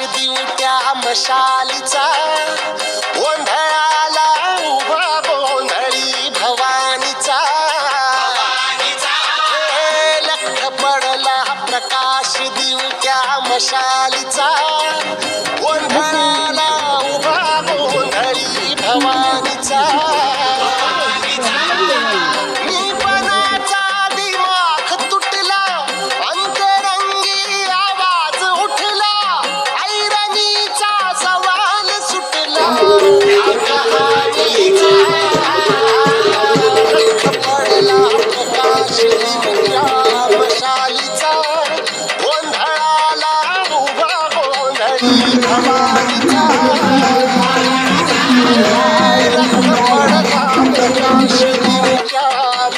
दिवट्या मशालीचा गोंधळाला उभा गोंधळी भवानीचा लख पडला प्रकाश दिवट्या मशालीचा गोंधळाला उभा गोंधळी भवानीचा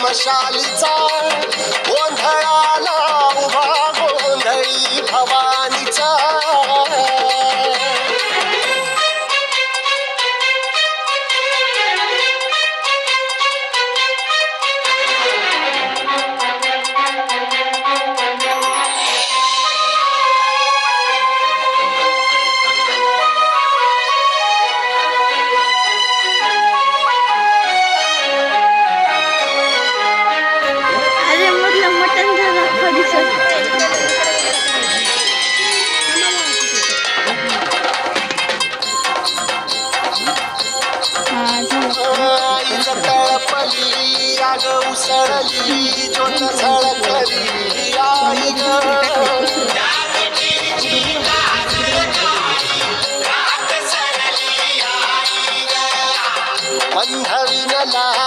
मशालीचा गोंधळाला उभा गोंधळी भवानीचा तळपली आग उसळली ज्योत झळकली आई बंधविनला